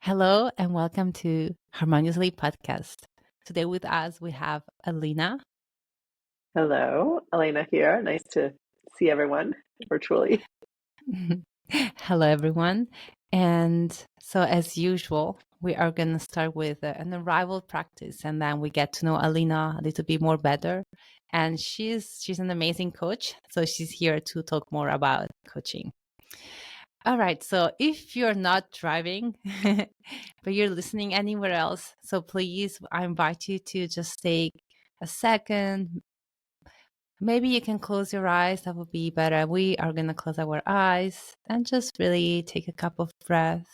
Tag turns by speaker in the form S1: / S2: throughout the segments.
S1: Hello and welcome to Harmoniously podcast. Today with us we have Alena.
S2: Hello, Alena here. Nice to see everyone virtually.
S1: Hello everyone. And so as usual, we are going to start with an arrival practice and then we get to know Alena a little bit more better. And she's an amazing coach, so she's here to talk more about coaching. All right, so if you're not driving, but you're listening anywhere else, so please, I invite you to just take a second. Maybe you can close your eyes, that would be better. We are going to close our eyes and just really take a cup of breath.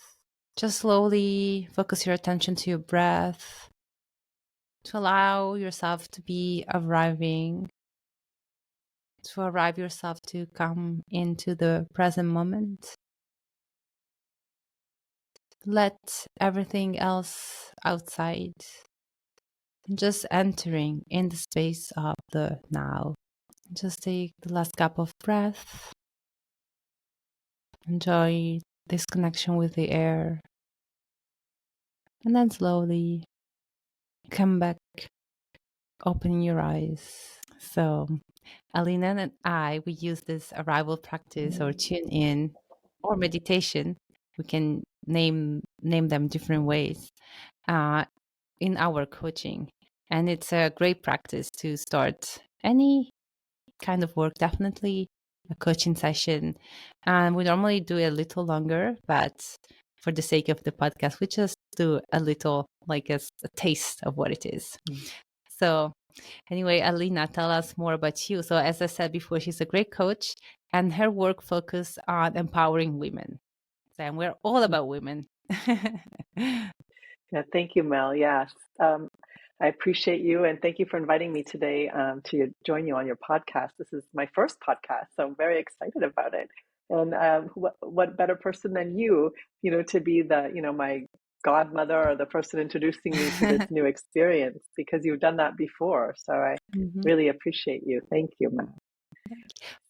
S1: Just slowly focus your attention to your breath to allow yourself to be arriving, to arrive yourself to come into the present moment. Let everything else outside just entering in the space of the now. Just take the last cup of breath. Enjoy this connection with the air. And then slowly come back, opening your eyes. So Alena and I, we use this arrival practice or tune in or meditation. We can name them different ways in our coaching. And it's a great practice to start any kind of work, definitely a coaching session. And we normally do a little longer, but for the sake of the podcast, we just do a little, like a taste of what it is. So anyway, Alena, tell us more about you. So as I said before, she's a great coach and her work focuses on empowering women. And we're all about women.
S2: Yeah, thank you, Mel. Yes, I appreciate you, and thank you for inviting me today to join you on your podcast. This is my first podcast, so I'm very excited about it. And what better person than you, to be my godmother or the person introducing me to this new experience because you've done that before. So I really appreciate you. Thank you, Mel.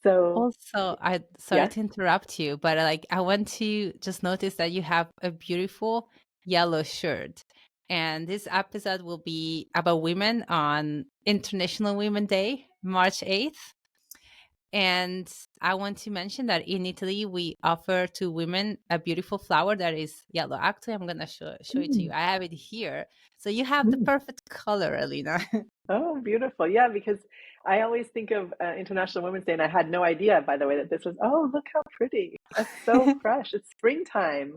S2: So
S1: Also, sorry
S2: yes.
S1: to interrupt you, but I want to just notice that you have a beautiful yellow shirt. And this episode will be about women on International Women Day, March 8th. And I want to mention that in Italy, we offer to women a beautiful flower that is yellow. Actually, I'm going to show it to you. I have it here. So you have the perfect color, Alena.
S2: Oh, beautiful. Yeah, because I always think of International Women's Day, and I had no idea, by the way, that this was, oh, look how pretty. That's so fresh. It's springtime.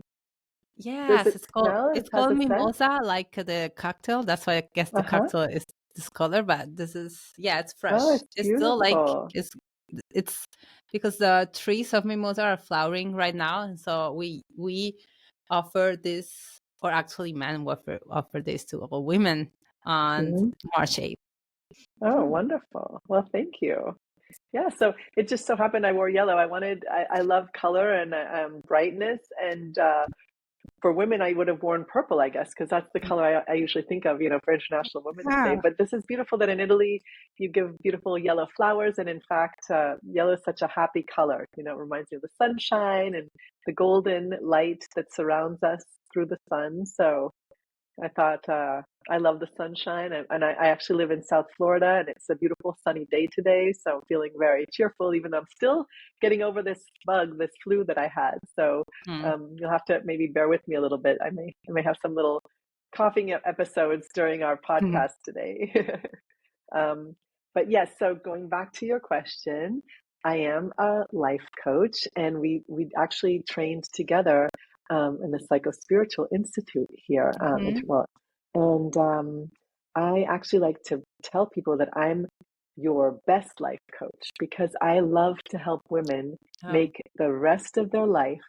S2: Does
S1: Yes,
S2: it smell? It
S1: it's
S2: has
S1: called
S2: a scent?
S1: mimosa, like the cocktail. That's why I guess the
S2: Uh-huh.
S1: cocktail is this color, but this is it's
S2: Oh,
S1: fresh.
S2: it's
S1: It's still
S2: beautiful.
S1: it's because the trees of mimosa are flowering right now, and so we offer this, or actually men offer this to all women on
S2: Mhm.
S1: March 8th.
S2: Oh, wonderful. Well, thank you. Yeah, so it just so happened I wore yellow. I love color and brightness, and for women, I would have worn purple, I guess, because that's the color I usually think of, for International Women's Day.
S1: Ah.
S2: But this is beautiful that in Italy you give beautiful yellow flowers. And in fact, yellow is such a happy color. It reminds me of the sunshine and the golden light that surrounds us through the sun. So I thought I love the sunshine. And I actually live in South Florida, and it's a beautiful sunny day today. So I'm feeling very cheerful, even though I'm still getting over this flu that I had. So you'll have to maybe bear with me a little bit. I may have some little coughing episodes during our podcast today. But yes, so going back to your question, I am a life coach, and we actually trained together in the Psychospiritual Institute here. And I actually like to tell people that I'm your best life coach because I love to help women make the rest of their life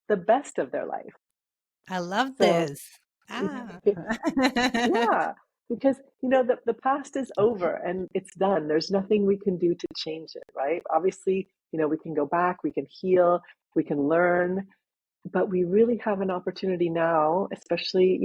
S2: the best of their life.
S1: I love
S2: So,
S1: this.
S2: yeah, because the past is over and it's done. There's nothing we can do to change it, right? Obviously, we can go back, we can heal, we can learn, but we really have an opportunity now, especially,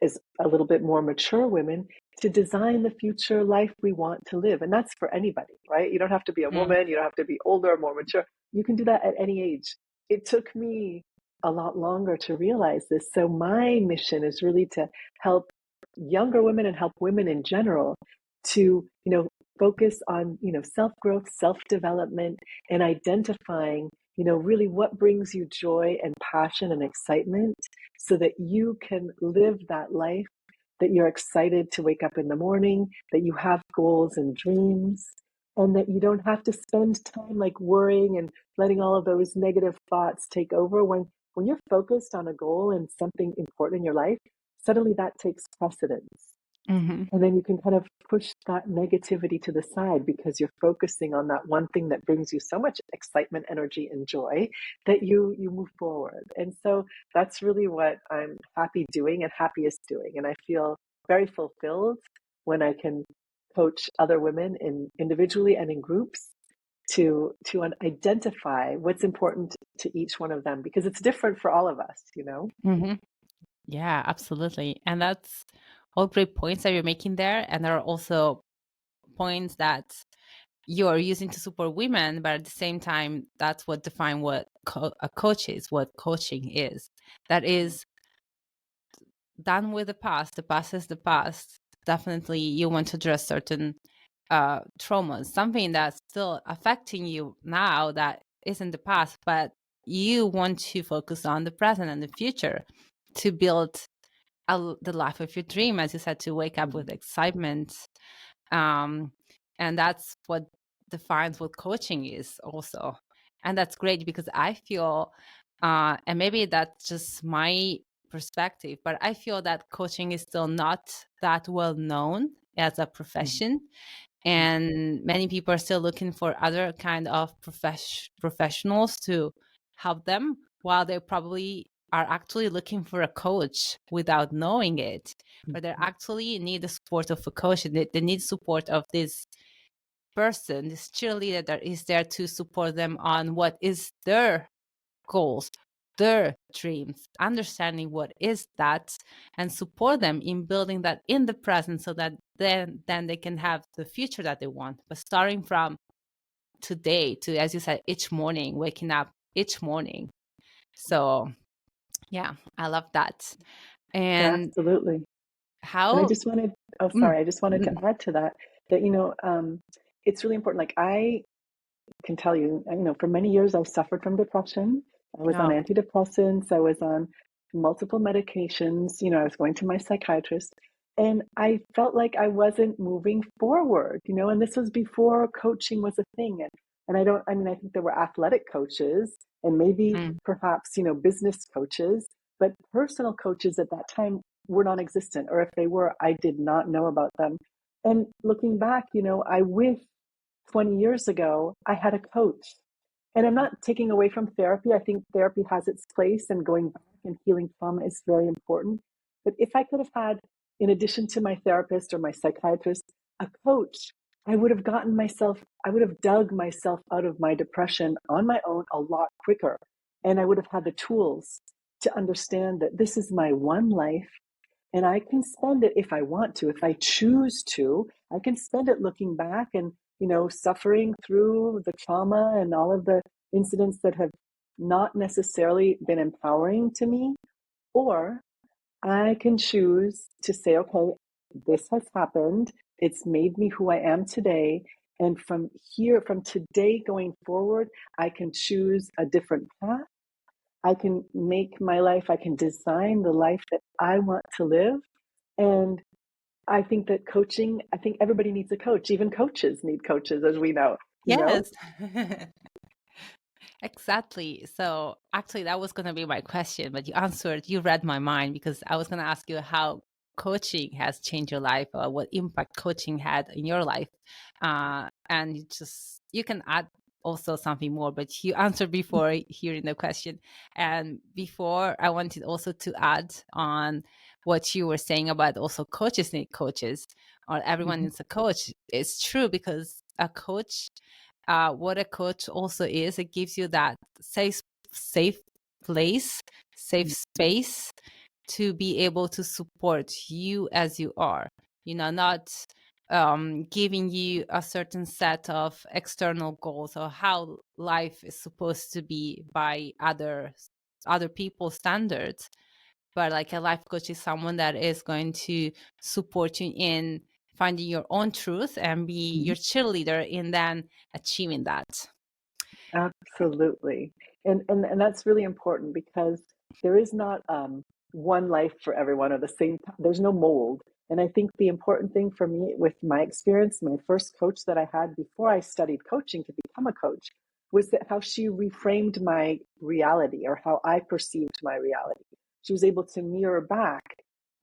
S2: as a little bit more mature women, to design the future life we want to live. And that's for anybody, right? You don't have to be a woman, you don't have to be older or more mature. You can do that at any age. It took me a lot longer to realize this. So my mission is really to help younger women and help women in general to, focus on, self-growth, self-development, and identifying, really what brings you joy and passion and excitement so that you can live that life that you're excited to wake up in the morning, that you have goals and dreams, and that you don't have to spend time like worrying and letting all of those negative thoughts take over. When you're focused on a goal and something important in your life, suddenly that takes precedence.
S1: Mm-hmm.
S2: And then you can kind of push that negativity to the side because you're focusing on that one thing that brings you so much excitement, energy, and joy that you move forward. And so that's really what I'm happy doing and happiest doing. And I feel very fulfilled when I can coach other women individually and in groups to identify what's important to each one of them, because it's different for all of us,
S1: Mm-hmm. Yeah, absolutely. And that's all great points that you're making there. And there are also points that you're using to support women, but at the same time, that's what define what a coach is, what coaching is. That is done with the past. The past is the past. Definitely, you want to address certain traumas, something that's still affecting you now that isn't the past, but you want to focus on the present and the future to build the life of your dream, as you said, to wake up with excitement. And that's what defines what coaching is also. And that's great because I feel, and maybe that's just my perspective, but I feel that coaching is still not that well known as a profession. And many people are still looking for other kind of professionals to help them, while they probably are actually looking for a coach without knowing it. But they actually need the support of a coach, and they need support of this person, this cheerleader that is there to support them on what is their goals, their dreams, understanding what is that, and support them in building that in the present so that then they can have the future that they want. But starting from today to, as you said, each morning, waking up each morning. So yeah, I love that. And
S2: Absolutely. And I
S1: how
S2: just wanted, oh,
S1: mm,
S2: sorry, I just wanted to
S1: mm,
S2: add to that, it's really important. Like I can tell you, for many years I suffered from depression. I was on
S1: no.
S2: antidepressants. I was on multiple medications. I was going to my psychiatrist, and I felt like I wasn't moving forward, and this was before coaching was a thing. And I think there were athletic coaches and maybe
S1: Mm,
S2: perhaps, business coaches, but personal coaches at that time were non-existent, or if they were, I did not know about them. And looking back, I wish 20 years ago, I had a coach. And I'm not taking away from therapy. I think therapy has its place, and going back and healing trauma is very important. But if I could have had, in addition to my therapist or my psychiatrist, a coach, I would have dug myself out of my depression on my own a lot quicker. And I would have had the tools to understand that this is my one life, and I can spend it if I want to, if I choose to. I can spend it looking back and, suffering through the trauma and all of the incidents that have not necessarily been empowering to me. Or I can choose to say, okay, this has happened. It's made me who I am today. And from today going forward, I can choose a different path. I can make my life, I can design the life that I want to live. And I think that I think everybody needs a coach. Even coaches need coaches, as we know.
S1: yes. Exactly. So actually, that was going to be my question, but you read my mind, because I was going to ask you how coaching has changed your life, or what impact coaching had in your life. And you can add also something more, but you answered before hearing the question. And before, I wanted also to add on what you were saying about also coaches need coaches, or everyone
S2: Mhm.
S1: needs a coach. It's true, because a coach, what a coach also is, it gives you that safe place, safe space to be able to support you as you are, not giving you a certain set of external goals or how life is supposed to be by other other people's standards, but like a life coach is someone that is going to support you in finding your own truth and be
S2: Mhm.
S1: your cheerleader in then achieving that.
S2: Absolutely. And that's really important because there is not one life for everyone or the same. There's no mold. And I think the important thing for me with my experience, my first coach that I had before I studied coaching to become a coach, was that how she reframed my reality or how I perceived my reality. She was able to mirror back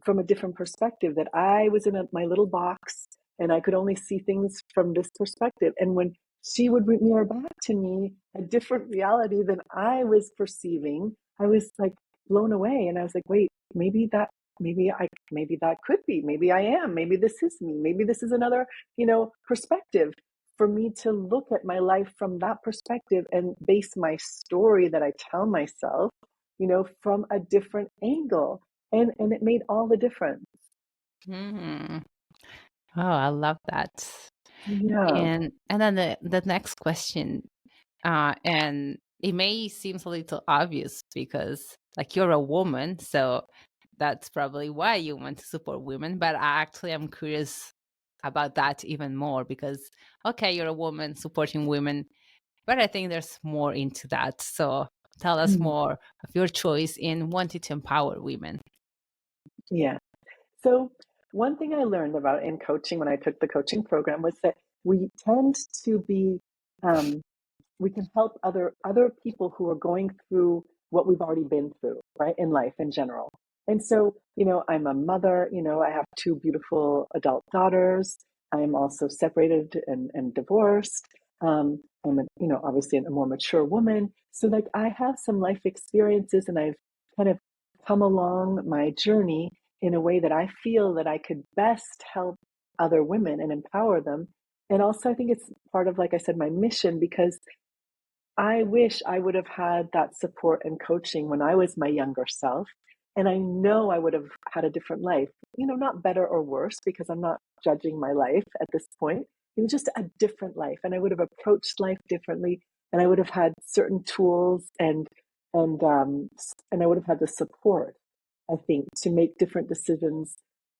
S2: from a different perspective that I was in my little box and I could only see things from this perspective. And when she would mirror back to me a different reality than I was perceiving, I was like blown away. And I was like, wait, maybe that could be, maybe I am, maybe this is me, maybe this is another, perspective for me to look at my life from that perspective and base my story that I tell myself, from a different angle. And it made all the difference.
S1: Hmm. Oh, I love that.
S2: Yeah.
S1: And then the next question, and it may seem a little obvious because like you're a woman, so that's probably why you want to support women. But I actually am curious about that even more because okay, you're a woman supporting women, but I think there's more into that. So tell us
S2: Mm.
S1: more of your choice in wanting to empower women.
S2: Yeah. So one thing I learned about in coaching when I took the coaching program was that we tend to be um, we can help other people who are going through what we've already been through, right, in life in general. And so, I'm a mother, I have two beautiful adult daughters. I'm also separated and divorced. I'm obviously a more mature woman. So like I have some life experiences and I've kind of come along my journey in a way that I feel that I could best help other women and empower them. And also I think it's part of, like I said, my mission because I wish I would have had that support and coaching when I was my younger self. And I know I would have had a different life, not better or worse, because I'm not judging my life at this point. It was just a different life. And I would have approached life differently. And I would have had certain tools and I would have had the support, I think, to make different decisions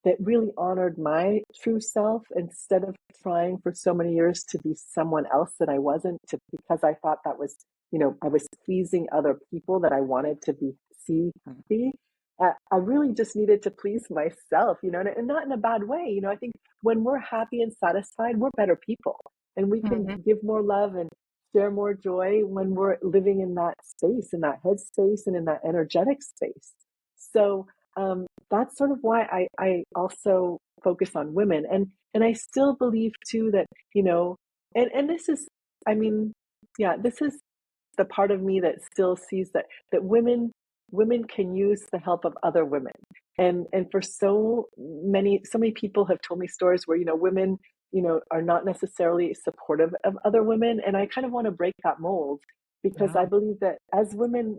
S2: that really honored my true self instead of trying for so many years to be someone else that I wasn't because I thought that was, I was pleasing other people that I wanted to see happy. I really just needed to please myself, and not in a bad way. I think when we're happy and satisfied, we're better people and we can
S1: Hmm.
S2: give more love and share more joy when we're living in that space, in that head space and in that energetic space. So, that's sort of why I also focus on women. And I still believe too that, and this is, I mean, yeah, this is the part of me that still sees that women can use the help of other women. And for so many people have told me stories where, women, are not necessarily supportive of other women. And I kind of want to break that mold because I
S1: Yeah.
S2: believe that as women,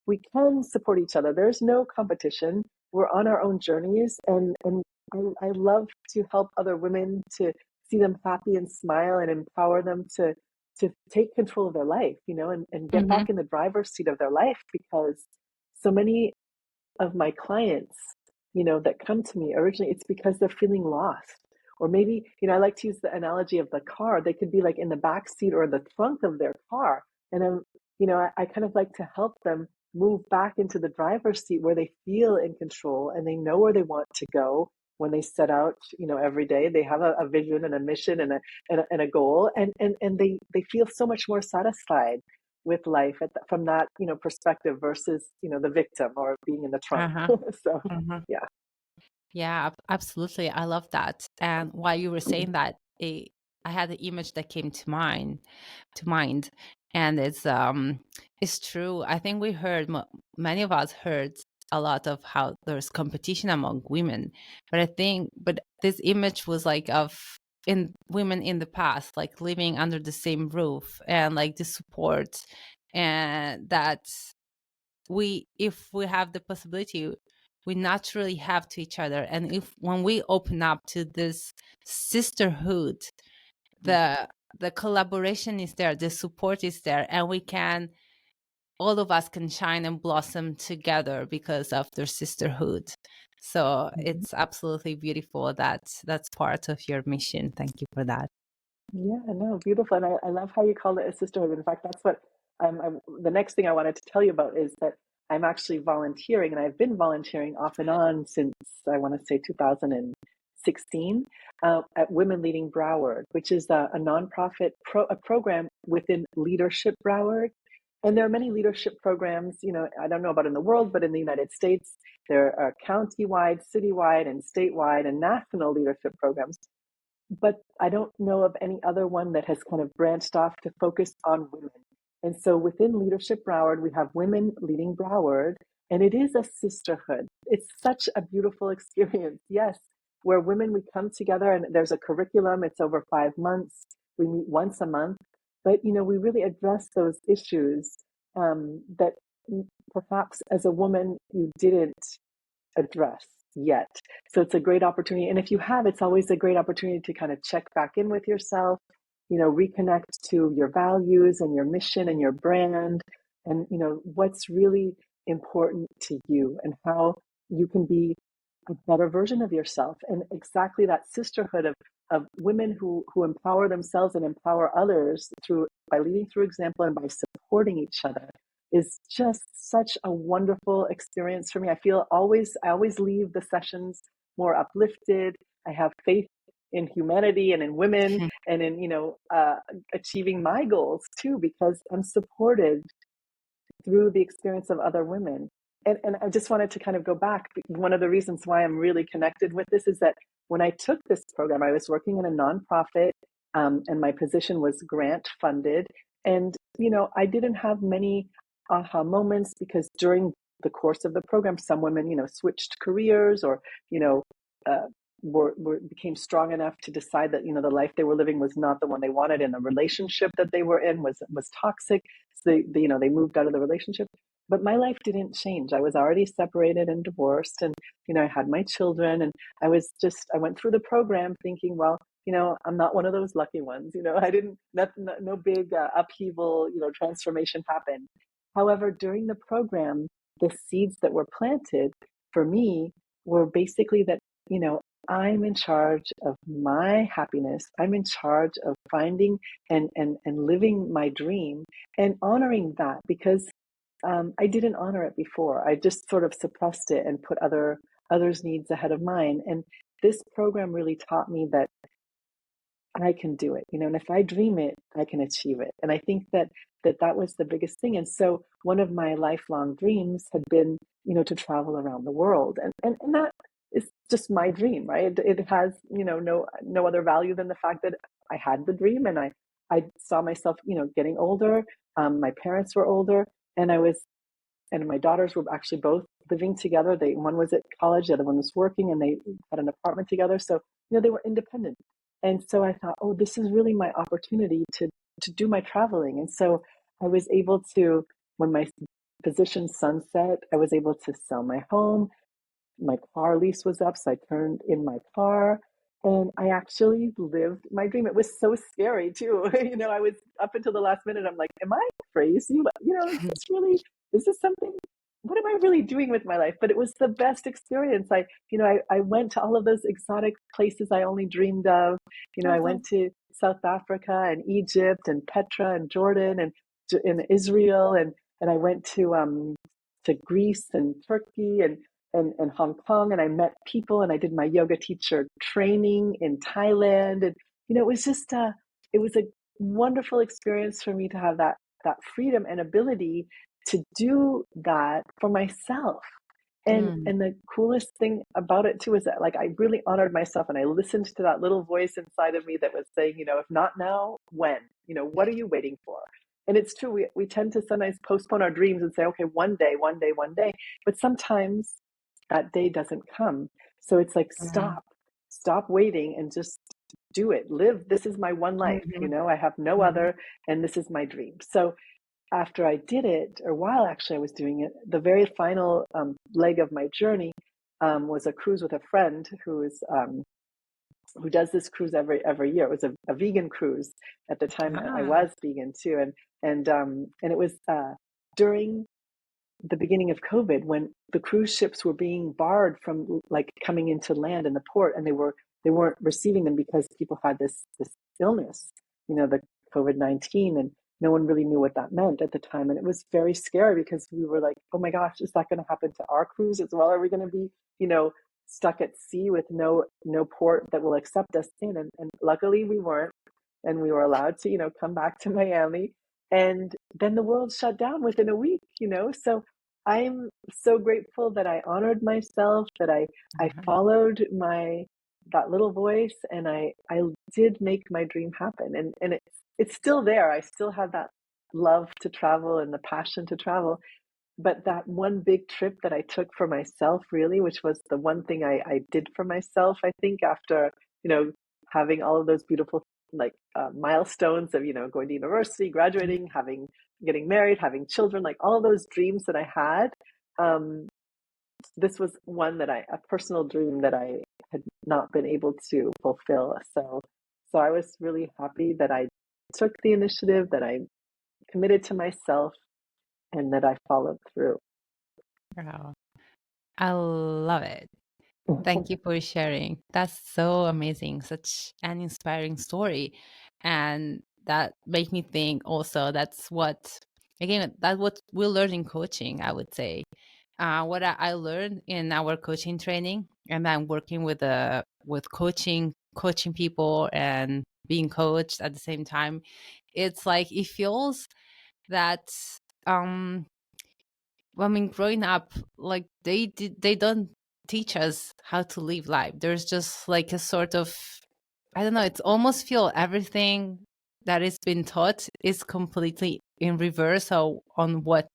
S2: we can support each other. There's no competition. We're on our own journeys, and I love to help other women to see them happy and smile and empower them to take control of their life, and get
S1: Hmm.
S2: back in the driver's seat of their life because so many of my clients, that come to me originally, it's because they're feeling lost. Or maybe, I like to use the analogy of the car. They could be like in the back seat or the trunk of their car. And I kind of like to help them move back into the driver's seat where they feel in control and they know where they want to go when they set out, every day. They have a vision and a mission and a goal, and they feel so much more satisfied with life from that perspective versus the victim or being in the trunk.
S1: Uh-huh.
S2: So
S1: Uh-huh.
S2: yeah.
S1: Yeah, absolutely. I love that. And while you were saying that, I had an image that came to mind, and it's true. I think we heard many of us heard a lot of how there's competition among women, but this image was like of in women in the past, like living under the same roof and like the support, and that if we have the possibility, we naturally have to each other. And if when we open up to this sisterhood, the collaboration is there, the support is there, and we can all of us can shine and blossom together because of their sisterhood. So it's absolutely beautiful that that's part of your mission. Thank you for that.
S2: Yeah, no, beautiful. And I love how you call it a sisterhood. In fact, that's what the next thing I wanted to tell you about is that I'm actually volunteering, and I've been volunteering off and on since I want to say 2016 at Women Leading Broward, which is a nonprofit a program within Leadership Broward. And there are many leadership programs, I don't know about in the world, but in the United States, there are county-wide, citywide, and statewide and national leadership programs. But I don't know of any other one that has kind of branched off to focus on women. And so within Leadership Broward, we have Women Leading Broward, and it is a sisterhood. It's such a beautiful experience, yes, where women, we come together and there's a curriculum. It's over 5 months. We meet once a month, but we really address those issues that perhaps as a woman you didn't address yet. So it's a great opportunity. And if you have, it's always a great opportunity to kind of check back in with yourself, reconnect to your values and your mission and your brand and, what's really important to you and how you can be a better version of yourself. And exactly that sisterhood of women who empower themselves and empower others by leading through example and by supporting each other is just such a wonderful experience for me. I always leave the sessions more uplifted. I have faith in humanity and in women and in, achieving my goals too, because I'm supported through the experience of other women. And I just wanted to kind of go back. One of the reasons why I'm really connected with this is that when I took this program, I was working in a nonprofit and my position was grant funded. And, I didn't have many aha moments because during the course of the program, some women, switched careers or, uh, became strong enough to decide that, the life they were living was not the one they wanted and the relationship that they were in was toxic. So they moved out of the relationship. But my life didn't change. I was already separated and divorced and, I had my children and I went through the program thinking, well, I'm not one of those lucky ones. I didn't, no big upheaval, transformation happened. However, during the program, the seeds that were planted for me were basically that, I'm in charge of my happiness. I'm in charge of finding and living my dream and honoring that because I didn't honor it before. I just sort of suppressed it and put others' needs ahead of mine. And this program really taught me that I can do it, and if I dream it, I can achieve it. And I think that was the biggest thing. And so one of my lifelong dreams had been, to travel around the world. And that is just my dream, right? It has, no other value than the fact that I had the dream and I saw myself, getting older. My parents were older and and my daughters were actually both living together. One was at college, the other one was working, and they had an apartment together. So, they were independent. And so I thought, oh, this is really my opportunity to do my traveling. And so I was able to, when my position sunset, I was able to sell my home. My car lease was up, so I turned in my car. And I actually lived my dream. It was so scary too. I was up until the last minute. I'm like, am I crazy? Is this something? What am I really doing with my life? But it was the best experience. I went to all of those exotic places I only dreamed of. I went to South Africa and Egypt and Petra and Jordan and in Israel and I went to Greece and Turkey and Hong Kong, and I met people, and I did my yoga teacher training in Thailand, and it was just it was a wonderful experience for me to have that freedom and ability to do that for myself. And the coolest thing about it too is that I really honored myself and I listened to that little voice inside of me that was saying, if not now, when? What are you waiting for? And it's true, we tend to sometimes postpone our dreams and say, okay, one day, one day, one day. But sometimes that day doesn't come. So it's like, stop waiting and just do it. Live. This is my one life. I have no other, and this is my dream. So after I did it, or while actually I was doing it, the very final leg of my journey was a cruise with a friend who does this cruise every year. It was a vegan cruise. At the time, I was vegan too, and it was during the beginning of COVID, when the cruise ships were being barred from like coming into land in the port, and they weren't receiving them because people had this illness, the COVID-19, and no one really knew what that meant at the time. And it was very scary because we were like, oh my gosh, is that going to happen to our cruise as well? Are we going to be, stuck at sea with no port that will accept us in? And luckily we weren't, and we were allowed to, come back to Miami. And then the world shut down within a week, so I'm so grateful that I honored myself, that I followed that little voice, and I did make my dream happen. And it's still there. I still have that love to travel and the passion to travel. But that one big trip that I took for myself, really, which was the one thing I did for myself, I think, after, having all of those beautiful milestones of, going to university, graduating, getting married, having children, like all of those dreams that I had. This was one a personal dream that I had not been able to fulfill. So I was really happy that I took the initiative, that I committed to myself, and that I followed through.
S1: Wow. I love it. Thank you for sharing. That's so amazing. Such an inspiring story. And that made me think also that's what we learn in coaching, I would say. What I learned in our coaching training, and I'm working with coaching people and being coached at the same time. It's like it feels that growing up, like they don't teach us how to live life. There's just like a sort of, I don't know, it's almost feel everything that is been taught is completely in reverse on what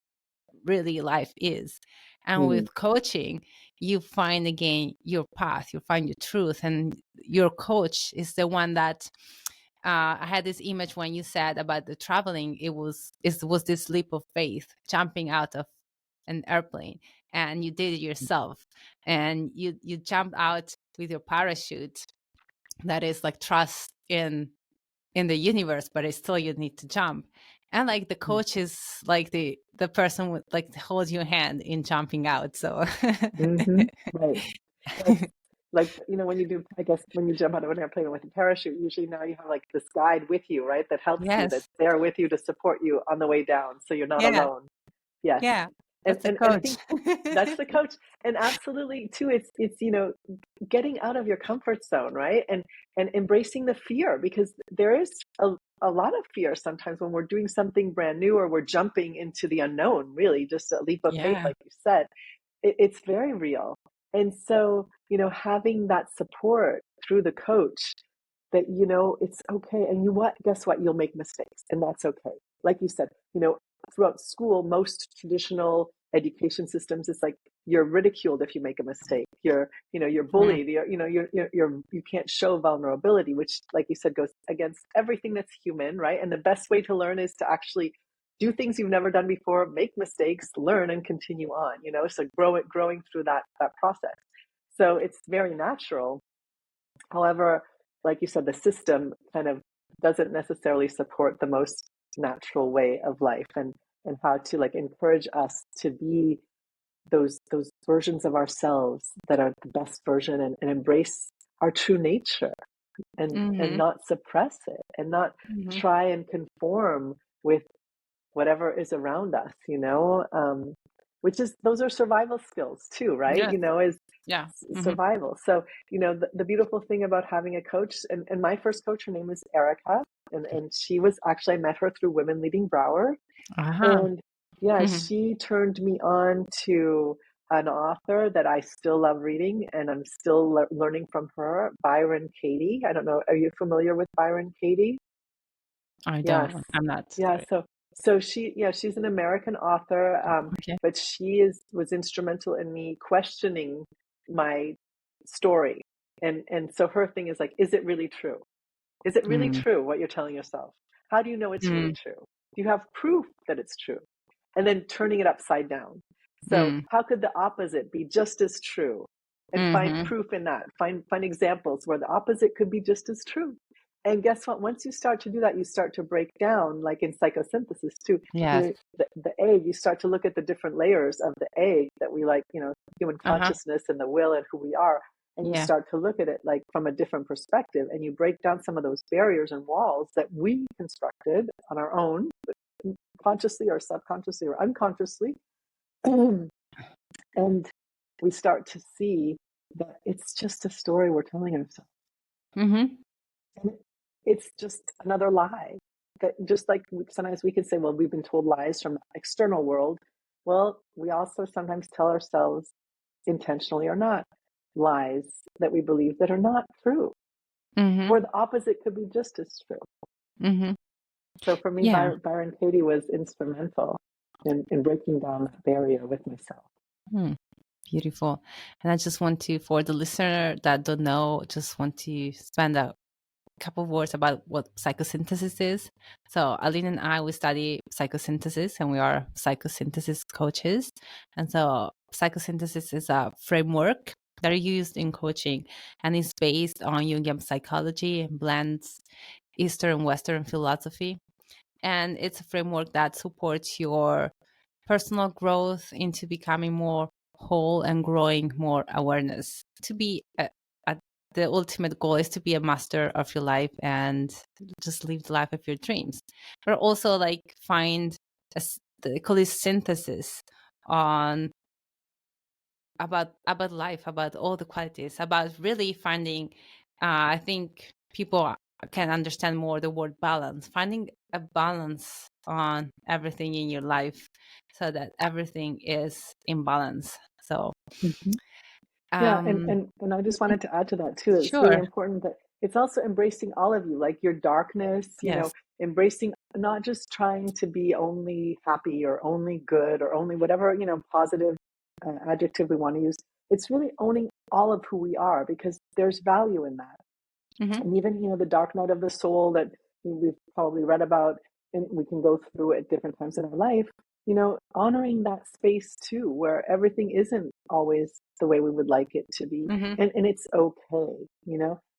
S1: really life is. And with coaching, you find again your path, you find your truth, and your coach is the one that I had this image when you said about the traveling. It was this leap of faith, jumping out of an airplane, and you did it yourself, and you jumped out with your parachute. That is like trust in the universe, but it's still you need to jump. And like the coach is like the person with like holds your hand in jumping out. So
S2: Right. Yes. Like, when you do, I guess, when you jump out of an airplane with a parachute, usually now you have like this guide with you, right? That helps you,
S1: yes,
S2: that's there with you to support you on the way down. So you're not
S1: yeah,
S2: alone. Yes.
S1: yeah,
S2: And,
S1: that's the
S2: and I
S1: coach.
S2: think that's the coach. And absolutely too, it's, getting out of your comfort zone, right? And embracing the fear, because there is a lot of fear sometimes when we're doing something brand new, or we're jumping into the unknown, really, just a leap of faith,
S1: Yeah.
S2: like you said. It's very real. And so, having that support through the coach, that, it's okay. And guess what? You'll make mistakes, and that's okay. Like you said, throughout school, most traditional education systems, it's like you're ridiculed if you make a mistake. You're
S1: Mm.
S2: bullied. You can't show vulnerability, which, like you said, goes against everything that's human, right? And the best way to learn is to actually do things you've never done before, make mistakes, learn, and continue on. So growing through that process. So it's very natural. However, like you said, the system kind of doesn't necessarily support the most natural way of life, and how to like encourage us to be those versions of ourselves that are the best version, and embrace our true nature, and
S1: Mm-hmm.
S2: not suppress it, and not
S1: Mm-hmm.
S2: try and conform with whatever is around us, which is, those are survival skills too, right?
S1: Yes.
S2: Is
S1: Yeah. Mm-hmm.
S2: survival. So, the beautiful thing about having a coach, and my first coach, her name is Erica, and she was actually, I met her through Women Leading Broward.
S1: Uh-huh.
S2: And yeah,
S1: Mm-hmm.
S2: she turned me on to an author that I still love reading, and I'm still learning from her, Byron Katie. I don't know, are you familiar with Byron Katie?
S1: I
S2: Yes.
S1: don't. I'm not.
S2: Yeah,
S1: Sorry.
S2: so she's an American author,
S1: Okay.
S2: but she was instrumental in me questioning my story. And so her thing is like, is it really true? Is it really
S1: Mm.
S2: true what you're telling yourself? How do you know it's really
S1: Mm.
S2: true? Do you have proof that it's true? And then turning it upside down. So
S1: Mm.
S2: how could the opposite be just as true? And find
S1: Mm-hmm.
S2: proof in that. Find examples where the opposite could be just as true. And guess what? Once you start to do that, you start to break down, like in psychosynthesis too.
S1: Yes.
S2: The egg, you start to look at the different layers of the egg that we like, human consciousness and the will and who we are. And you
S1: Yeah.
S2: start to look at it like from a different perspective, and you break down some of those barriers and walls that we constructed on our own, consciously or subconsciously or unconsciously. And we start to see that it's just a story we're telling ourselves.
S1: Mm-hmm.
S2: And it's just another lie. That just like sometimes we can say, well, we've been told lies from the external world. Well, we also sometimes tell ourselves, intentionally or not, lies that we believe that are not true.
S1: Mm-hmm.
S2: Or the opposite could be just as true.
S1: Mm-hmm.
S2: So for me,
S1: Yeah.
S2: Byron Katie was instrumental in breaking down that barrier with myself.
S1: Beautiful. And I just want to, for the listener that don't know, just want to spend a couple of words about what psychosynthesis is. So Alena and I, we study psychosynthesis, and we are psychosynthesis coaches. And so psychosynthesis is a framework that are used in coaching, and is based on Jungian psychology and blends Eastern and Western philosophy. And it's a framework that supports your personal growth into becoming more whole and growing more awareness. To be the ultimate goal is to be a master of your life and just live the life of your dreams. But also like find they call it synthesis on about life, about all the qualities, about really finding. I think people can understand more the word balance, finding a balance on everything in your life, so that everything is in balance. So,
S2: Mm-hmm. Yeah, and I just wanted to add to that too. It's really
S1: sure,
S2: important that it's also embracing all of you, like your darkness,
S1: yes,
S2: embracing, not just trying to be only happy or only good or only whatever, positive adjective we want to use. It's really owning all of who we are, because there's value in that.
S1: mm-hmm.
S2: And even, the dark night of the soul that we've probably read about, and we can go through at different times in our life, honoring that space too, where everything isn't always the way we would like it to be.
S1: Mm-hmm.
S2: And it's okay,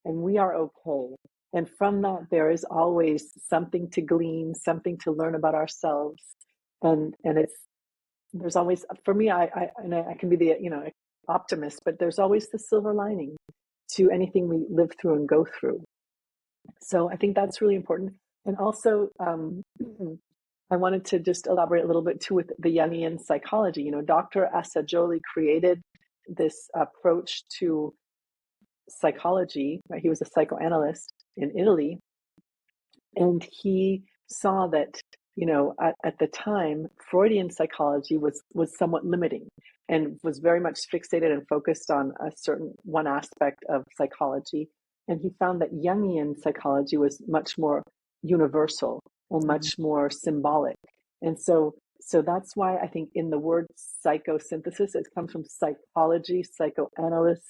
S2: and we are okay. And from that, there is always something to glean, something to learn about ourselves. And there's always, for me, I can be the, optimist, but there's always the silver lining to anything we live through and go through. So I think that's really important. And also, I wanted to just elaborate a little bit too with the Jungian psychology. Dr. Assagioli created this approach to psychology. Right? He was a psychoanalyst in Italy, and he saw that at the time, Freudian psychology was somewhat limiting and was very much fixated and focused on a certain one aspect of psychology. And he found that Jungian psychology was much more universal and much more symbolic. And so that's why I think in the word psychosynthesis, it comes from psychology, psychoanalysis.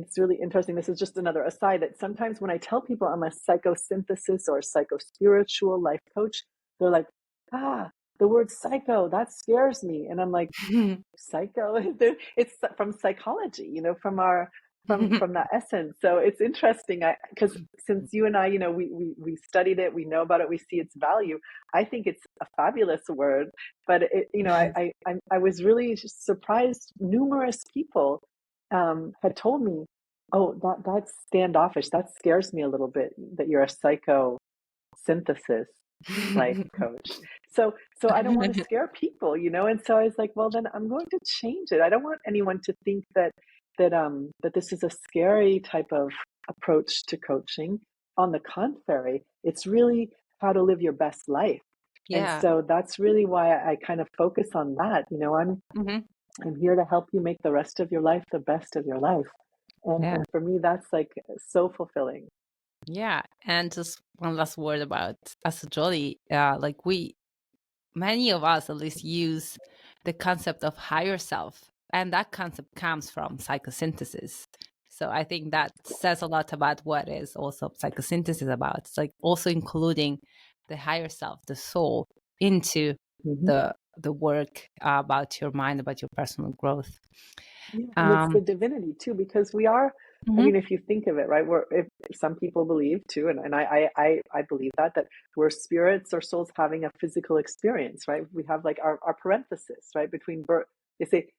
S2: It's really interesting. This is just another aside, that sometimes when I tell people I'm a psychosynthesis or psychospiritual life coach, they're like, the word psycho, that scares me. And I'm like, psycho? It's from psychology, from that essence. So it's interesting, because since you and I, we studied it, we know about it, we see its value. I think it's a fabulous word, but I was really surprised. Numerous people had told me, oh, that's standoffish. That scares me a little bit, that you're a psychosynthesis life coach. So I don't want to scare people, and so I was like, well, then I'm going to change it. I don't want anyone to think that this is a scary type of approach to coaching. On the contrary, it's really how to live your best life. And
S1: Yeah.
S2: so that's really why I kind of focus on that. I'm here to help you make the rest of your life the best of your life. And for me, that's like so fulfilling.
S1: Yeah. And just one last word about Assagioli. Like many of us at least use the concept of higher self, and that concept comes from psychosynthesis. So I think that says a lot about what is also psychosynthesis about. It's like also including the higher self, the soul, into the work about your mind, about your personal growth.
S2: Yeah, and it's the divinity too, because we are I
S1: Hmm.
S2: mean, if you think of it, right, if some people believe too, and I believe that we're spirits or souls having a physical experience, right? We have like our parenthesis, right? Between birth, they say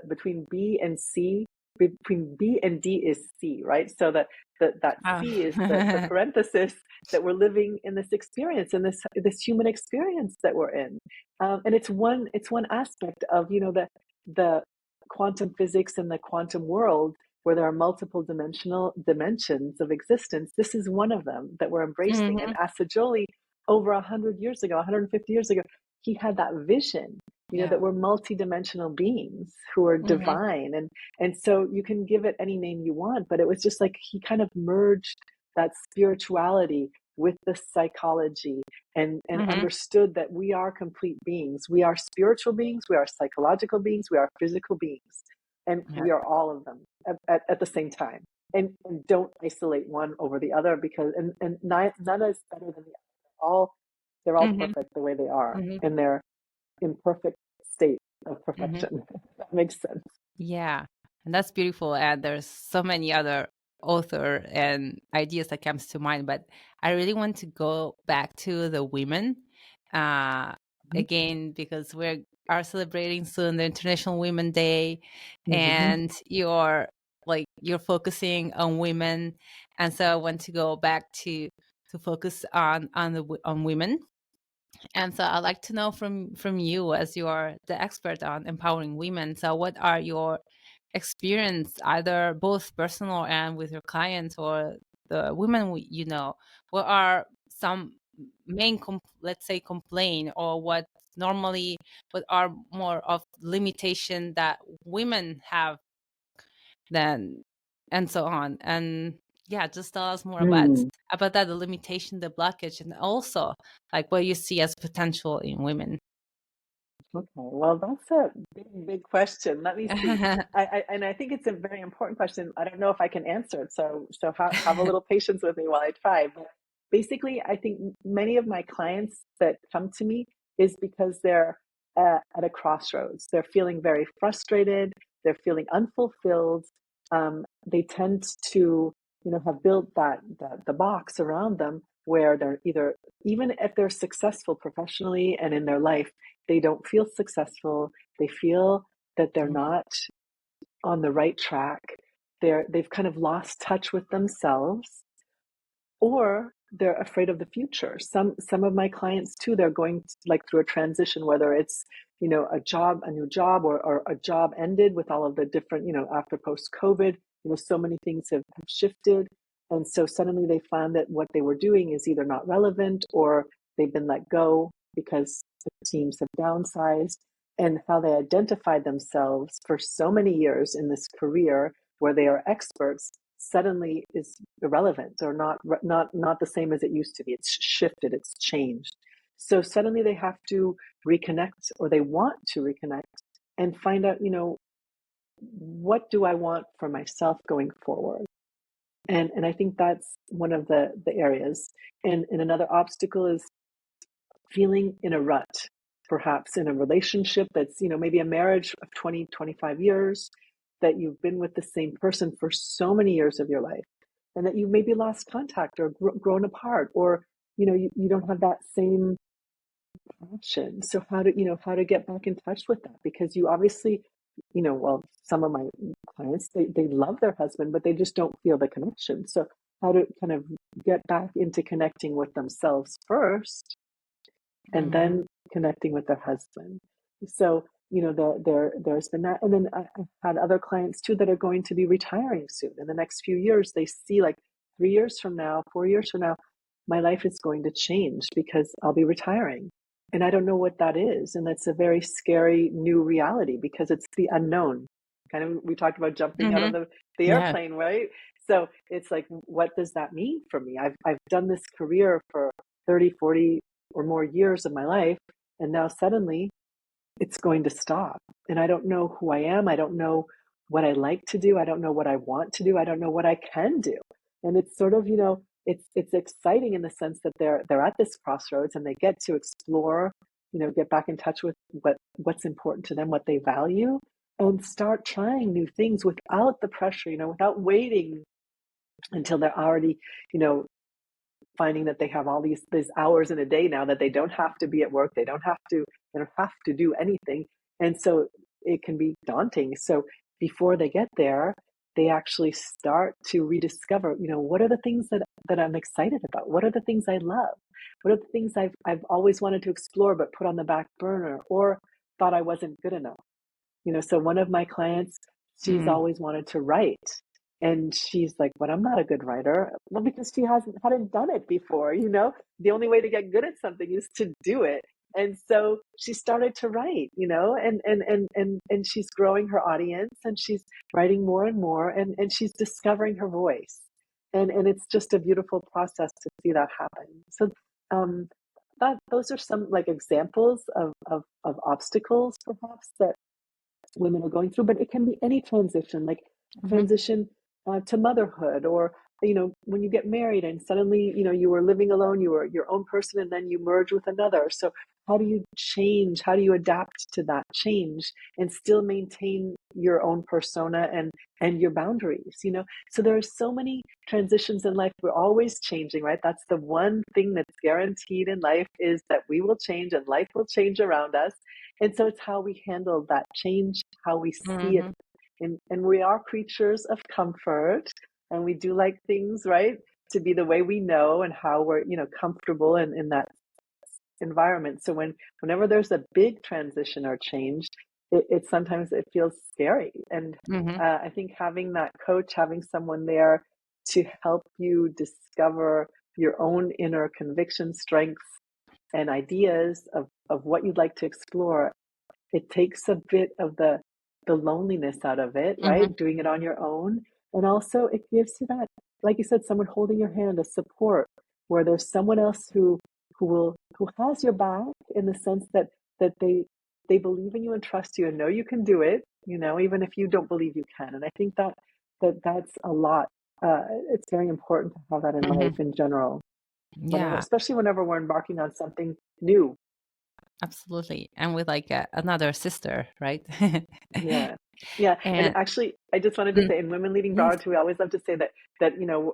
S2: between B and C, between B and D is C, right? So that
S1: Oh.
S2: C is the parenthesis that we're living in this experience, in this human experience that we're in. And it's one aspect of, the quantum physics and the quantum world, where there are multiple dimensions of existence. This is one of them that we're embracing. And
S1: Hmm.
S2: Assagioli, over 100 years ago, 150 years ago, he had that vision,
S1: Yeah.
S2: that we're multidimensional beings who are
S1: Hmm.
S2: divine. And so you can give it any name you want, but it was just like he kind of merged that spirituality with the psychology, and
S1: Hmm.
S2: understood that we are complete beings. We are spiritual beings, we are psychological beings, we are physical beings, and
S1: Yeah.
S2: we are all of them at the same time. And don't isolate one over the other, because none is better than the other. They're all
S1: Hmm.
S2: perfect the way they are,
S1: Hmm.
S2: and they're in perfect state of
S1: Hmm.
S2: perfection. That makes sense.
S1: Yeah, and that's beautiful. And there's so many other author and ideas that comes to mind, but I really want to go back to the women uh, again, because we are celebrating soon the International Women Day,
S2: Mm-hmm.
S1: and you're focusing on women, and so I want to go back to focus on women. And so I'd like to know from you, as you are the expert on empowering women. So what are your experience, either both personal and with your clients or the women you know? What are some main, let's say, complaint, or what are more of limitation that women have then, and so on? And yeah, just tell us more
S2: Mm.
S1: about that, the limitation, the blockage, and also like what you see as potential in women.
S2: Okay, well, that's a big, big question. Let me see. And I think it's a very important question. I don't know if I can answer it, so have a little patience with me while I try. But basically, I think many of my clients that come to me is because they're at a crossroads. They're feeling very frustrated. They're feeling unfulfilled. They tend to, have built the box around them where they're either, even if they're successful professionally and in their life, they don't feel successful. They feel that they're not on the right track. They've kind of lost touch with themselves, or they're afraid of the future. Some of my clients too, they're going like through a transition, whether it's, a new job, or a job ended with all of the different, after post COVID, so many things have shifted. And so suddenly they found that what they were doing is either not relevant, or they've been let go because the teams have downsized. And how they identified themselves for so many years in this career where they are experts suddenly is irrelevant, or not the same as it used to be. It's shifted, it's changed. So suddenly they have to reconnect, or they want to reconnect and find out, what do I want for myself going forward? And I think that's one of the areas. And another obstacle is feeling in a rut, perhaps in a relationship that's, maybe a marriage of 20, 25 years, that you've been with the same person for so many years of your life, and that you maybe lost contact, or grown apart, or, you don't have that same passion. So how to get back in touch with that? Because you obviously, well, some of my clients, they love their husband, but they just don't feel the connection. So how to kind of get back into connecting with themselves first, and
S1: Hmm.
S2: then connecting with their husband. So, there's been that. And then I've had other clients too that are going to be retiring soon. In the next few years, they see like 3 years from now, 4 years from now, my life is going to change because I'll be retiring. And I don't know what that is. And that's a very scary new reality, because it's the unknown. Kind of, we talked about jumping out
S1: Hmm.
S2: of the
S1: Yeah.
S2: airplane, right? So it's like, what does that mean for me? I've done this career for 30, 40 or more years of my life, and now suddenly it's going to stop. And I don't know who I am. I don't know what I like to do. I don't know what I want to do. I don't know what I can do. And it's sort of, it's exciting in the sense that they're at this crossroads, and they get to explore, get back in touch with what's important to them, what they value. and start trying new things without the pressure, without waiting until they're already, finding that they have all these hours in a day now that they don't have to be at work, they don't have to do anything. And so it can be daunting. So before they get there, they actually start to rediscover, what are the things that I'm excited about? What are the things I love? What are the things I've always wanted to explore but put on the back burner or thought I wasn't good enough? So one of my clients, she's
S1: Mm.
S2: always wanted to write. And she's like, but I'm not a good writer. Well, because she hadn't done it before, The only way to get good at something is to do it. And so she started to write, and she's growing her audience and she's writing more and more and she's discovering her voice. And it's just a beautiful process to see that happen. So those are some like examples of obstacles perhaps that women are going through, but it can be any transition, like
S1: Mhm.
S2: transition to motherhood, or when you get married and suddenly you were living alone, you were your own person, and then you merge with another. So how do you change? How do you adapt to that change and still maintain your own persona and your boundaries? So there are so many transitions in life. We're always changing, right? That's the one thing that's guaranteed in life, is that we will change and life will change around us. And so it's how we handle that change, how we see it.
S1: Mhm.
S2: And we are creatures of comfort, and we do like things, right, to be the way we know and how we're, comfortable in that environment. So whenever there's a big transition or change, it sometimes it feels scary. And
S1: Mhm.
S2: I think having that coach, having someone there to help you discover your own inner conviction, strengths, and ideas of what you'd like to explore, it takes a bit of the loneliness out of it,
S1: Mhm.
S2: right? Doing it on your own. And also it gives you that, like you said, someone holding your hand, a support, where there's someone else who has your back, in the sense that they believe in you and trust you and know you can do it, even if you don't believe you can. And I think that's a lot. It's very important to have that in life
S1: Mhm.
S2: in general,
S1: Yeah,
S2: especially whenever we're embarking on something new.
S1: absolutely. And with like another sister, right?
S2: Yeah. Yeah. And
S1: And
S2: actually, I just wanted to
S1: mm,
S2: say, in Women Leading
S1: yes.
S2: Broward, we always love to say that,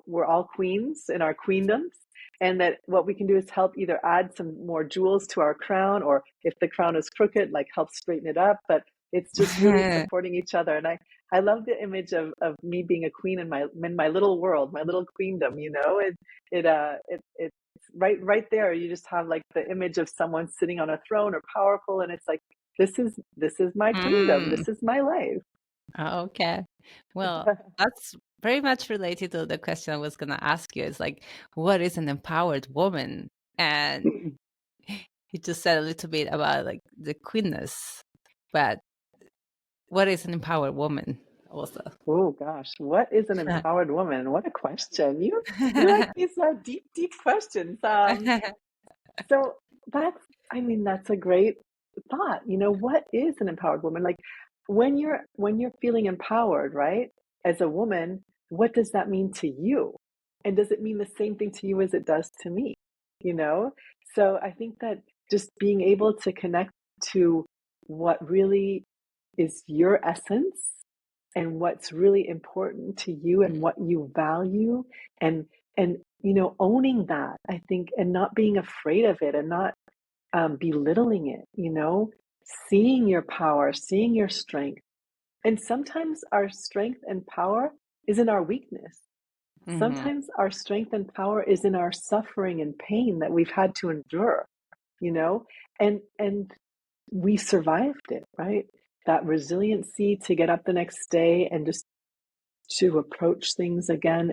S2: we're all queens in our queendoms, and that what we can do is help either add some more jewels to our crown, or if the crown is crooked, like help straighten it up. But it's just really supporting each other. And I love the image of me being a queen in my little world, my little queendom, it's right there. You just have like the image of someone sitting on a throne or powerful, and it's like, this is my queendom.
S1: Mm,
S2: This is my life.
S1: okay. Well, that's very much related to the question I was going to ask you. It's like, what is an empowered woman? And you just said a little bit about like the queenness, but what is an empowered woman also?
S2: Oh gosh, what is an empowered woman? What a question. You like these deep, deep questions. So that's, I mean, that's a great thought. What is an empowered woman? Like when you're feeling empowered, right? As a woman, what does that mean to you? And does it mean the same thing to you as it does to me? You know? So I think that just being able to connect to what really is your essence and what's really important to you and what you value, and owning that, I think, and not being afraid of it, and not belittling it, seeing your power, seeing your strength. And sometimes our strength and power is in our weakness.
S1: Hmm.
S2: Sometimes our strength and power is in our suffering and pain that we've had to endure, you know and we survived it, right? That resiliency to get up the next day and just to approach things again,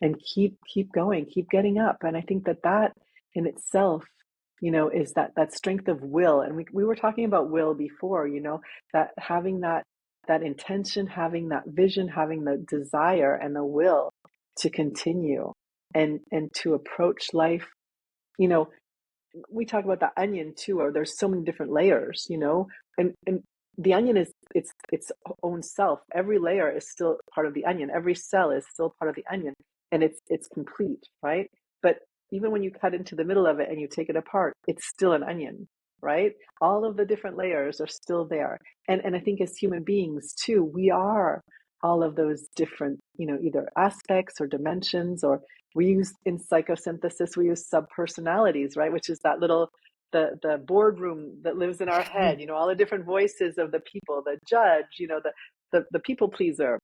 S2: and keep going, keep getting up. And I think that in itself, is that strength of will. And we were talking about will before, that having that intention, having that vision, having the desire and the will to continue and to approach life. you know we talk about the onion too, or there's so many different layers, and the onion is its own self. Every layer is still part of the onion. Every cell is still part of the onion, and it's complete, right? But even when you cut into the middle of it and you take it apart, it's still an onion. right? All of the different layers are still there. And I think as human beings too, we are all of those different, either aspects or dimensions, or we use in psychosynthesis, we use subpersonalities, right? Which is that little the boardroom that lives in our head, all the different voices of the people, the judge, the people pleaser,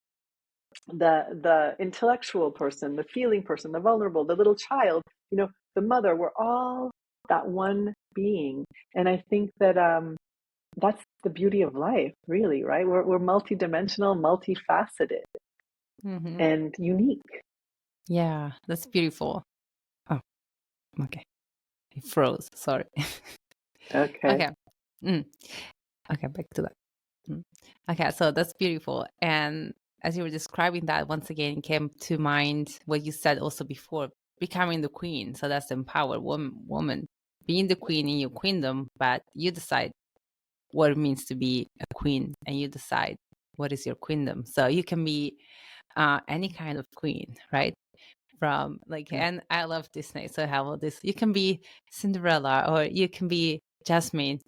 S2: the intellectual person, the feeling person, the vulnerable, the little child, the mother. We're all that one being. And I think that that's the beauty of life, really, right? We're multidimensional, multifaceted,
S1: Mm-hmm.
S2: and unique.
S1: Yeah, that's beautiful. Oh, okay. It froze. Sorry.
S2: Okay.
S1: Okay. Mm. Okay, back to that. Mm. Okay, so that's beautiful. And as you were describing that, once again came to mind what you said also before, becoming the queen. So that's the empowered woman, being the queen in your queendom, but you decide what it means to be a queen, and you decide what is your queendom. So you can be any kind of queen, right? From like, and I love Disney, so I have all this. You can be Cinderella, or you can be Jasmine,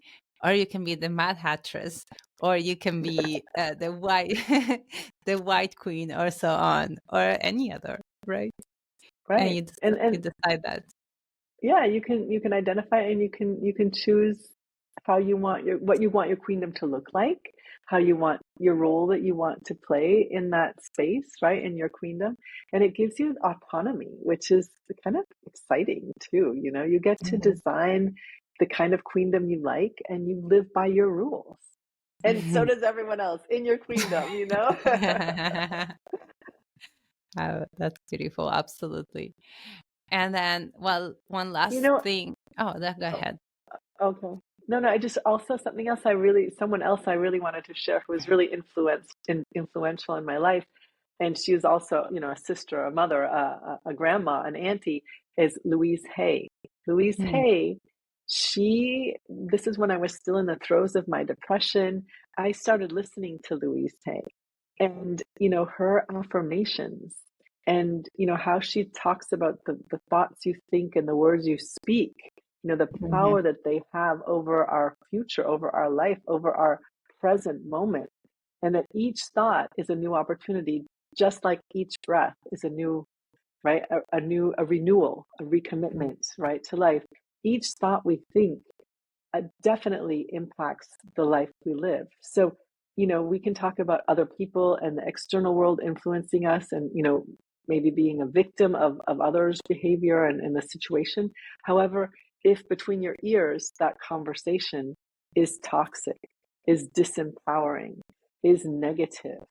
S1: or you can be the Mad Hatters, or you can be the white, the White Queen, or so on, or any other, right? And
S2: Right.
S1: you
S2: And
S1: decide that.
S2: yeah, you can identify, and you can choose how you want what you want your queendom to look like, how you want your role that you want to play in that space, right, in your queendom. And it gives you autonomy, which is kind of exciting too. You get to
S1: Mhm.
S2: design the kind of queendom you like, and you live by your rules. And so does everyone else in your queendom.
S1: Oh, that's beautiful. Absolutely. And then, well, one
S2: You
S1: last
S2: know,
S1: thing. Oh, go ahead.
S2: Okay. No, I just also something else someone else I really wanted to share, who was really influential in my life. And she was also, a sister, a mother, a grandma, an auntie, is Louise Hay. Louise
S1: Mm,
S2: Hay, this is when I was still in the throes of my depression. I started listening to Louise Hay, and, her affirmations, and, how she talks about the thoughts you think and the words you speak, the
S1: mhm,
S2: power that they have over our future, over our life, over our present moment. And that each thought is a new opportunity, just like each breath is a new, right? A renewal, a
S1: mm,
S2: recommitment, right, to life. Each thought we think definitely impacts the life we live. So, we can talk about other people and the external world influencing us, and, maybe being a victim of others' behavior and the situation. However, if between your ears that conversation is toxic, is disempowering, is negative,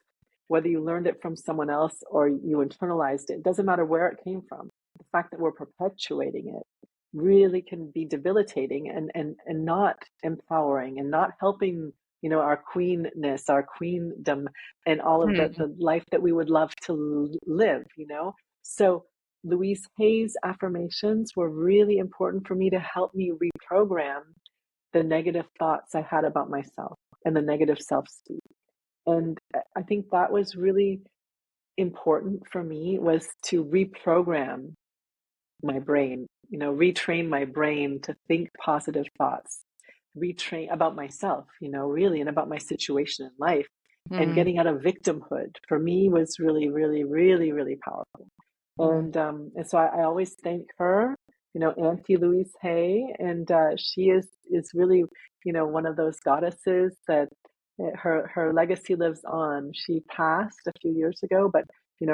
S2: whether you learned it from someone else or you internalized it, doesn't matter where it came from. The fact that we're perpetuating it really can be debilitating, and not empowering, and not helping, our queenness, our queendom, and all of
S1: mm,
S2: the life that we would love to live. So Louise Hay's affirmations were really important for me to help me reprogram the negative thoughts I had about myself and the negative self-speak. And I think that was really important for me, was to reprogram my brain, retrain my brain to think positive thoughts, retrain about myself, really, and about my situation in life. And
S1: mm,
S2: getting out of victimhood for me was really, really, really, really powerful.
S1: mm,
S2: And so I always thank her, Auntie Louise Hay, and she is really, one of those goddesses that her legacy lives on. She passed a few years ago, but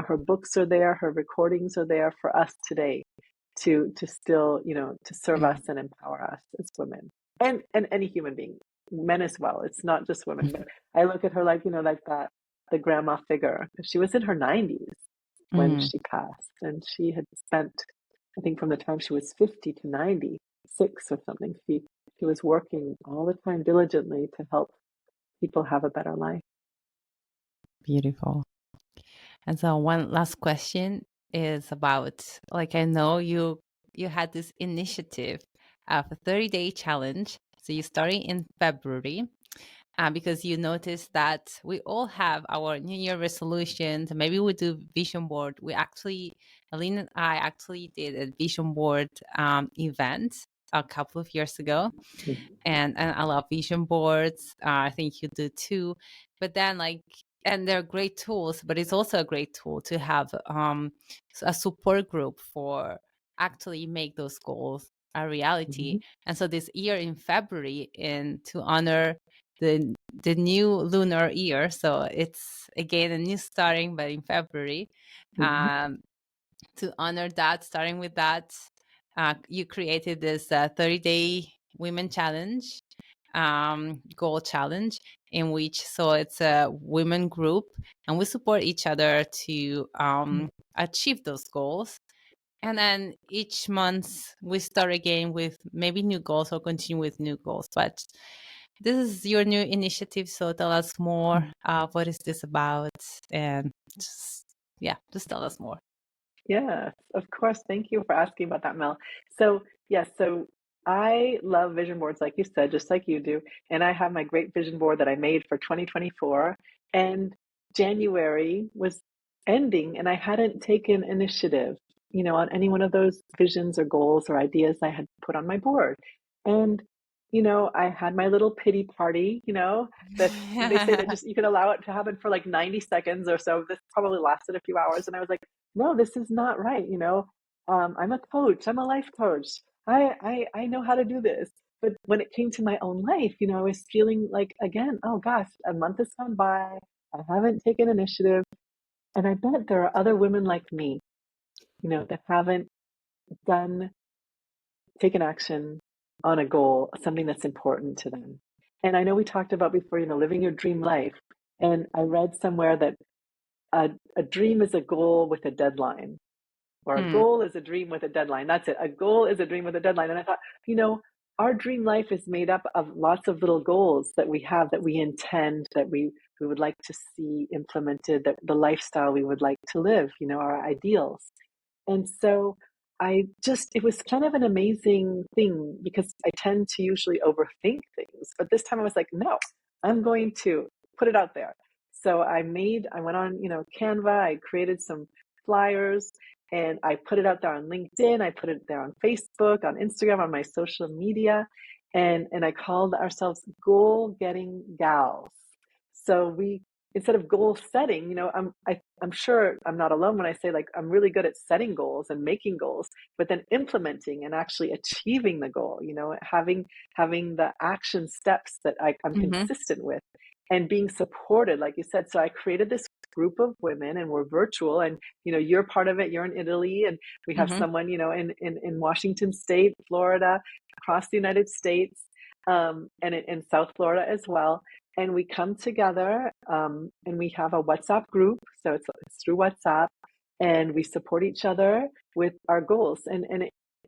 S2: her books are there, her recordings are there for us today to still, to serve us
S1: mm.
S2: and empower us as women, and any human being, men as well. It's not just women, but I look at her like, like that, the grandma figure. She was in her 90s when
S1: Mm,
S2: she passed, and she had spent, I think, from the time she was 50 to 96 or something, she was working all the time diligently to help people have a better life.
S1: beautiful. And so one last question is about, like, I know you had this initiative of a 30-day challenge. So you started in February, because you noticed that we all have our New Year resolutions. Maybe we do vision board. We actually, Alena and I actually did a vision board event a couple of years ago,
S2: Mhm.
S1: and I love vision boards. I think you do too. But then, and they're great tools, but it's also a great tool to have a support group for actually make those goals a reality.
S2: Mhm.
S1: And so this year in February, to honor the new lunar year, so it's again a new starting, but in February,
S2: Mhm.
S1: to honor that, starting with that, you created this 30-day women challenge, goal challenge, in which, so it's a women group, and we support each other to achieve those goals. And then each month we start again with maybe new goals or continue with new goals. But this is your new initiative, so tell us more. What is this about? And just tell us more.
S2: Yes, of course. Thank you for asking about that, Mel. So, yes, so I love vision boards, like you said, just like you do. And I have my great vision board that I made for 2024. And January was ending, and I hadn't taken initiative, on any one of those visions or goals or ideas I had put on my board. And, I had my little pity party, that they say that just you can allow it to happen for like 90 seconds or so. This probably lasted a few hours. And I was like, no, this is not right. I'm a coach. I'm a life coach. I know how to do this. But when it came to my own life, I was feeling like, again, oh gosh, a month has gone by. I haven't taken initiative. And I bet there are other women like me, that haven't done, taken action on a goal, something that's important to them. And I know we talked about before, living your dream life. And I read somewhere that a dream is a goal with a deadline, or a
S1: Hmm.
S2: goal is a dream with a deadline. That's it. A goal is a dream with a deadline. And I thought, our dream life is made up of lots of little goals that we have, that we intend, that we would like to see implemented, that the lifestyle we would like to live, our ideals. And so it was kind of an amazing thing, because I tend to usually overthink things. But this time I was like, no, I'm going to put it out there. So I went on, Canva, I created some flyers, and I put it out there on LinkedIn. I put it there on Facebook, on Instagram, on my social media. And I called ourselves Goal Getting Gals. So instead of goal setting, I'm sure I'm not alone when I say, like, I'm really good at setting goals and making goals, but then implementing and actually achieving the goal, having the action steps that I'm
S1: Mm-hmm.
S2: consistent with, and being supported, like you said. So I created this group of women, and we're virtual, and you're part of it. You're in Italy, and we have
S1: Mm-hmm.
S2: someone, in Washington State, Florida, across the United States, and in South Florida as well. And we come together, and we have a WhatsApp group. So it's through WhatsApp, and we support each other with our goals. And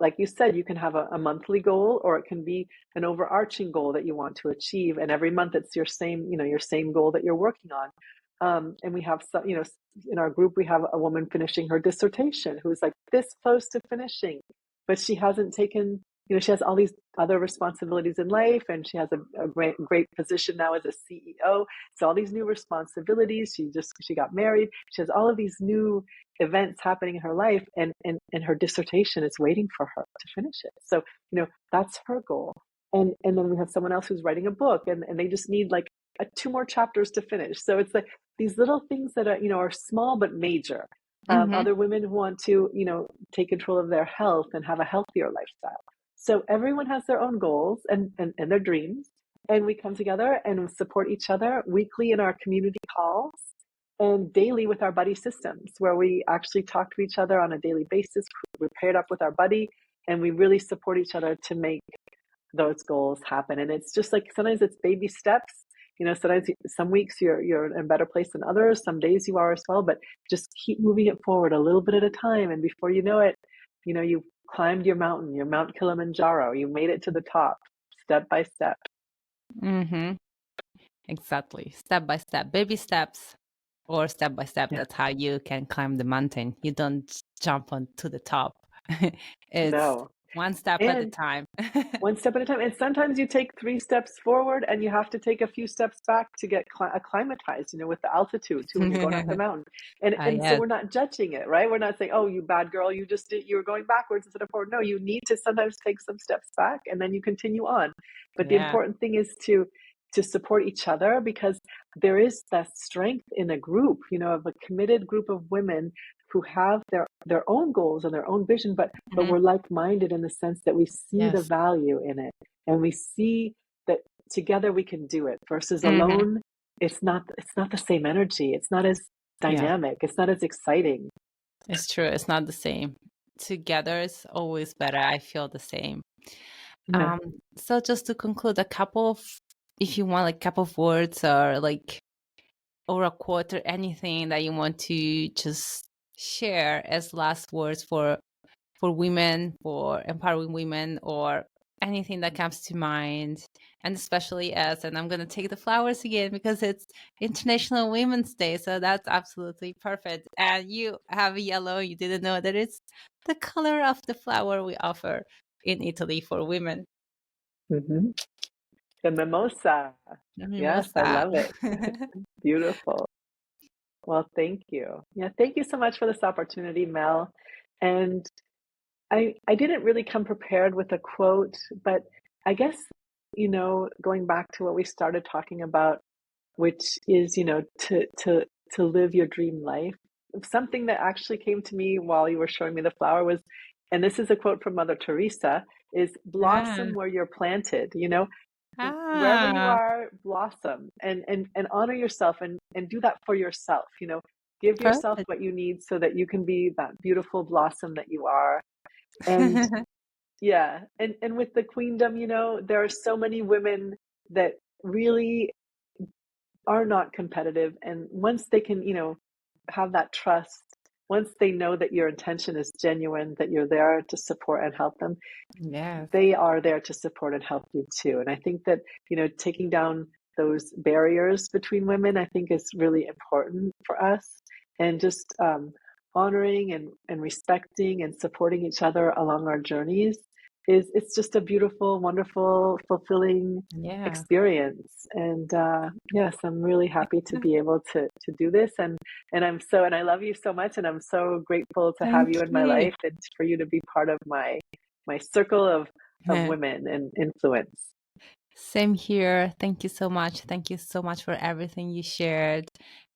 S2: like you said, you can have a monthly goal, or it can be an overarching goal that you want to achieve. And every month it's your same goal that you're working on. And we have some, in our group, we have a woman finishing her dissertation who's like this close to finishing, but she hasn't taken, she has all these other responsibilities in life, and she has a great position now as a CEO. So all these new responsibilities. She got married. She has all of these new events happening in her life, and her dissertation is waiting for her to finish it. So, that's her goal. And then we have someone else who's writing a book, and they just need like two more chapters to finish. So it's like these little things that are small but major.
S1: Mm-hmm.
S2: Other women who want to, take control of their health and have a healthier lifestyle. So everyone has their own goals and their dreams. And we come together and support each other weekly in our community calls, and daily with our buddy systems, where we actually talk to each other on a daily basis. We're paired up with our buddy, and we really support each other to make those goals happen. And it's just like, sometimes it's baby steps. Sometimes some weeks you're in a better place than others. Some days you are as well, but just keep moving it forward a little bit at a time. And before you know it, you've climbed your mountain, your Mount Kilimanjaro. You made it to the top, step by step.
S1: Mm-hmm. Exactly. Step by step, baby steps, or step by step.
S2: Yeah.
S1: That's how you can climb the mountain. You don't jump on to the top. it's
S2: No.
S1: One step at a
S2: And
S1: time.
S2: one step at a time. And sometimes you take 3 steps forward and you have to take a few steps back to get acclimatized, with the altitude too when you're going up the mountain. And so
S1: Yes.
S2: we're not judging it, right? We're not saying, "Oh, you bad girl, you were going backwards instead of forward." No, you need to sometimes take some steps back and then you continue on. But the
S1: Yeah.
S2: important thing is to support each other, because there is that strength in a group, of a committed group of women who have their own goals and their own vision, but
S1: Mhm.
S2: we're like-minded in the sense that we see the
S1: Yes.
S2: value in it, and we see that together we can do it versus
S1: Mhm.
S2: alone. It's not the same energy. It's not as
S1: Yeah,
S2: dynamic. It's not as exciting.
S1: it's true. It's not the same. Together is always better. I feel the same.
S2: Yeah.
S1: So just to conclude, a couple of, if you want, like, couple of words or like, or a quote or anything that you want to just share as last words for women, for empowering women, or anything that comes to mind. And especially as, and I'm going to take the flowers again because it's International Women's Day. So that's absolutely perfect. And you have yellow. You didn't know that it's the color of the flower we offer in Italy for women.
S2: Hmm. The mimosa.
S1: The
S2: Yes, I
S1: mimosa.
S2: love it. Beautiful. Well, thank you. Yeah, thank you so much for this opportunity, Mel. And I didn't really come prepared with a quote, but I guess, going back to what we started talking about, which is, to live your dream life. Something that actually came to me while you were showing me the flower was, and this is a quote from Mother Teresa, is
S1: Ah,
S2: blossom where you're planted, wherever you
S1: ah,
S2: are, blossom and honor yourself and do that for yourself, give yourself
S1: perfect.
S2: what you need so that you can be that beautiful blossom that you are. And yeah, and with the queendom, there are so many women that really are not competitive, and once they can, have that trust, once they know that your intention is genuine, that you're there to support and help them,
S1: Yes.
S2: they are there to support and help you too. And I think that, taking down those barriers between women, I think is really important for us. And just honoring and respecting and supporting each other along our journeys it's just a beautiful, wonderful, fulfilling
S1: Yeah.
S2: experience. And yes, I'm really happy to be able to do this. And I love you so much, and I'm so grateful to have
S1: Thank
S2: you in my
S1: you.
S2: life and for you to be part of my circle of women and influence.
S1: Same here. Thank you so much. Thank you so much for everything you shared.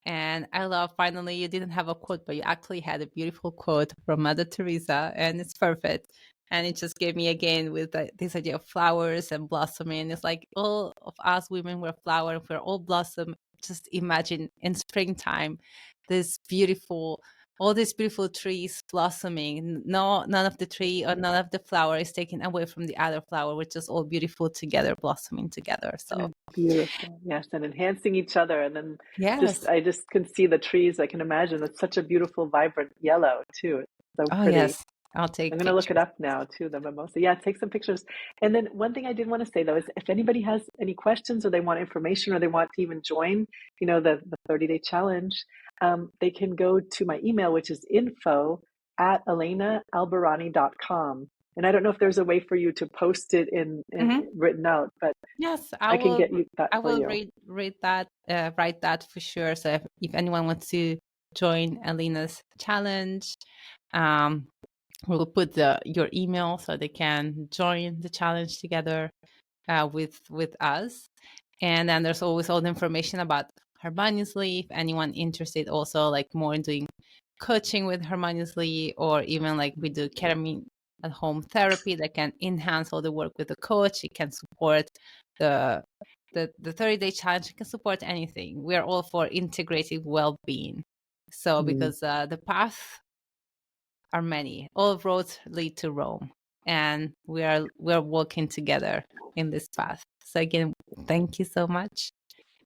S1: And I love, finally, you didn't have a quote, but you actually had a beautiful quote from Mother Teresa, and it's perfect. And it just gave me again with this idea of flowers and blossoming. It's like all of us women, we're flower, if we're all blossom. Just imagine in springtime, this beautiful, all these beautiful trees blossoming. No, none of the tree or none of the flower is taken away from the other flower. We're just all beautiful together, blossoming together. So
S2: Beautiful. Yes, and enhancing each other. And then
S1: yes.
S2: I just can see the trees. I can imagine it's such a beautiful, vibrant yellow too. It's so
S1: Oh
S2: pretty.
S1: yes. I'll
S2: I'm
S1: take
S2: gonna look it
S1: pictures.
S2: up now too, the mimosa. Yeah, take some pictures. And then one thing I did want to say though is if anybody has any questions or they want information or they want to even join, the 30-day challenge, they can go to my email, which is info@alenaalberani.com. And I don't know if there's a way for you to post it in
S1: Mhm.
S2: written out, but
S1: Yes,
S2: I can get you that
S1: I
S2: for
S1: will
S2: you.
S1: read that, write that for sure. So if anyone wants to join Alena's challenge, um, we'll put your email so they can join the challenge together with us. And then there's always all the information about Harmoniously. If anyone interested, also like more in doing coaching with Harmoniously, or even like we do ketamine at home therapy that can enhance all the work with the coach. It can support the the 30-day challenge. It can support anything. We are all for integrative well-being. So
S2: Mm,
S1: because the path are many, all roads lead to Rome, and we're walking together in this path. So again, thank you so much.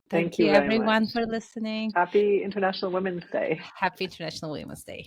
S2: thank
S1: Thank
S2: you
S1: you
S2: very
S1: everyone
S2: much.
S1: for listening.
S2: Happy International Women's Day.
S1: Happy International Women's Day.